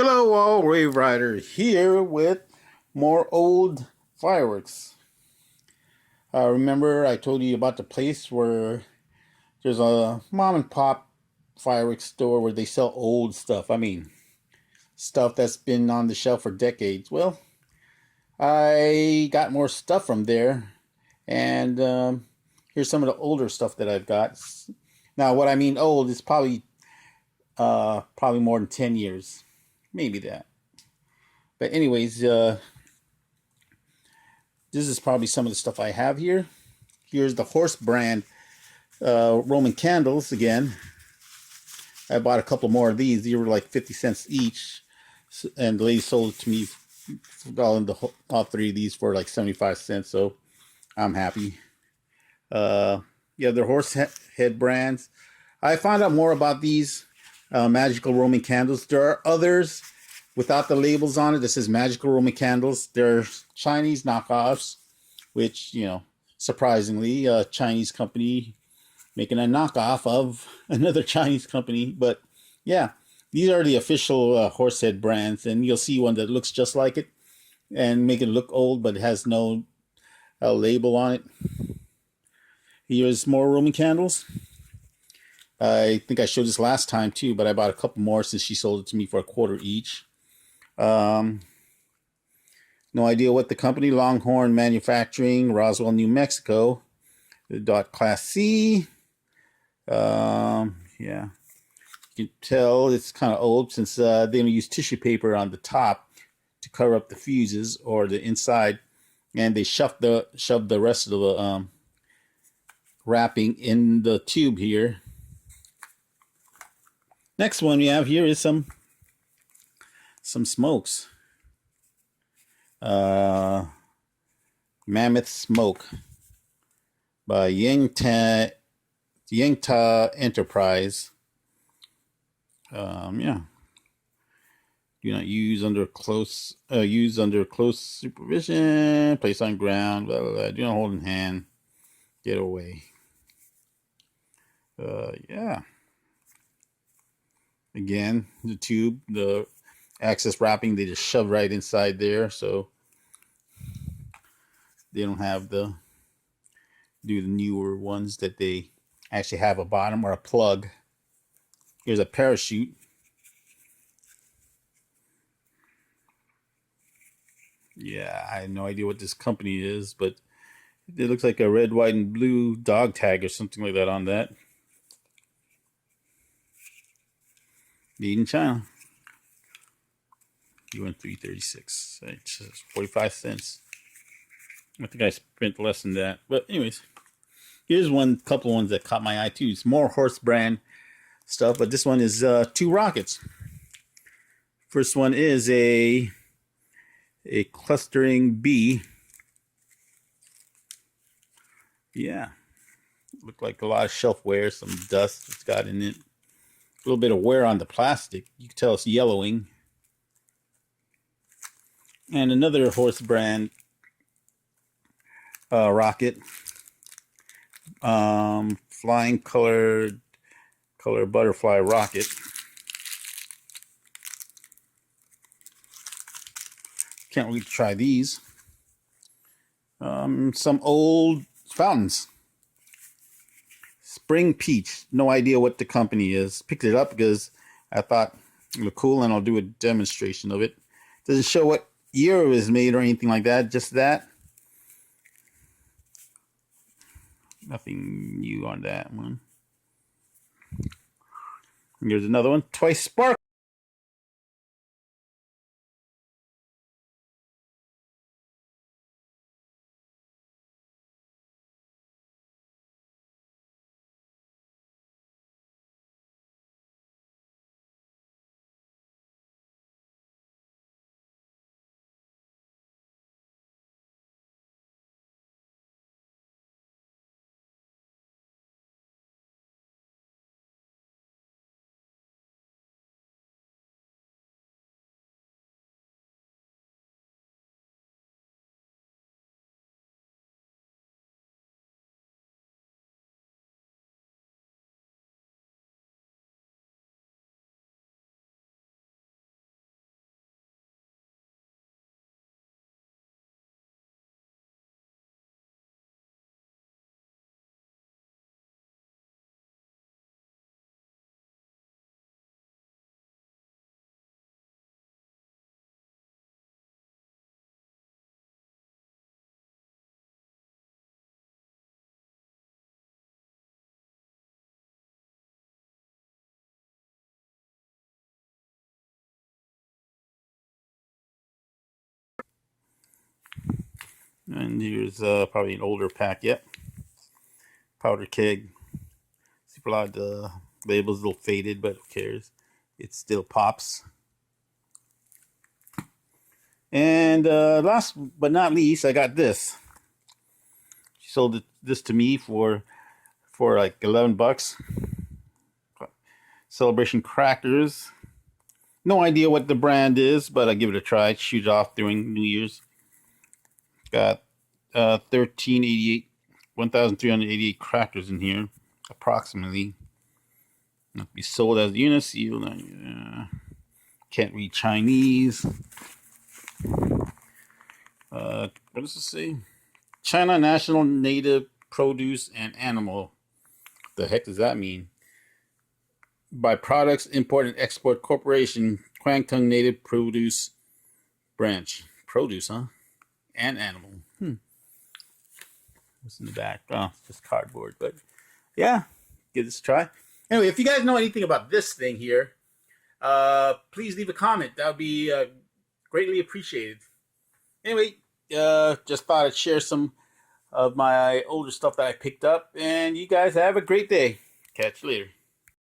Hello, all Wave Rider here with more old fireworks. Remember, I told you about the place where there's a mom and pop fireworks store where they sell old stuff. I mean, stuff that's been on the shelf for decades. Well, I got more stuff from there, and here's some of the older stuff that I've got. Now, what I mean old is probably more than 10 years, maybe that. But anyways, this is probably some of the stuff I have here. Here's the Horse brand Roman candles again. I bought a couple more of these. These were like 50 cents each. And the lady sold it to me, all three of these for like 75 cents. So I'm happy. Yeah, they're horse head brands. I found out more about these magical Roman candles. There are others without the labels on it that says magical Roman candles. They're Chinese knockoffs, which, surprisingly, a Chinese company making a knockoff of another Chinese company. But yeah, these are the official horsehead brands, and you'll see one that looks just like it and make it look old, but it has no label on it. Here's more Roman candles. I think I showed this last time too, but I bought a couple more since she sold it to me for $1 each. No idea what the company. Longhorn Manufacturing, Roswell, New Mexico. Dot Class C. Yeah, you can tell it's kind of old since they don't use tissue paper on the top to cover up the fuses or the inside, and they shoved the rest of the wrapping in the tube here. Next one we have here is some smokes. Mammoth Smoke by Yingta Enterprise. Yeah. Do not use under close supervision. Place on ground. Blah, blah, blah. Do not hold in hand. Get away. Yeah. Again, the tube, the access wrapping, they just shove right inside there, so they don't have the newer ones that they actually have a bottom or a plug. Here's a parachute. Yeah, I have no idea what this company is, but it looks like a red, white, and blue dog tag or something like that on that. Made in China. UN 336. It's 45 cents. I think I spent less than that. But anyways, here's couple ones that caught my eye too. It's more horse brand stuff, but this one is 2 rockets. First one is a clustering B. Yeah, look like a lot of shelf wear, some dust it's got in it, a little bit of wear on the plastic. You can tell it's yellowing. And another horse brand rocket, flying color butterfly rocket. Can't wait to try these. Some old fountains. Spring Peach. No idea what the company is. Picked it up because I thought it looked cool and I'll do a demonstration of it. Doesn't show what year it was made or anything like that. Just that. Nothing new on that one. And here's another one. Twice Spark. And here's probably an older pack yet. Powder keg. See, a lot of the labels a little faded, but who cares? It still pops. And last but not least, I got this. She sold this to me for like 11 bucks. Celebration crackers. No idea what the brand is, but I give it a try. Shoot off during New Year's. Got 1,388 crackers in here, approximately. Must be sold as Uniseal. Can't read Chinese. What does it say? China National Native Produce and Animal. What the heck does that mean? By Products Import and Export Corporation, Kwangtung Native Produce Branch. Produce, huh? And animal. What's in the back? Oh, it's just cardboard. But yeah, give this a try. Anyway, if you guys know anything about this thing here, please leave a comment. That would be greatly appreciated. Anyway, just thought I'd share some of my older stuff that I picked up. And you guys have a great day. Catch you later.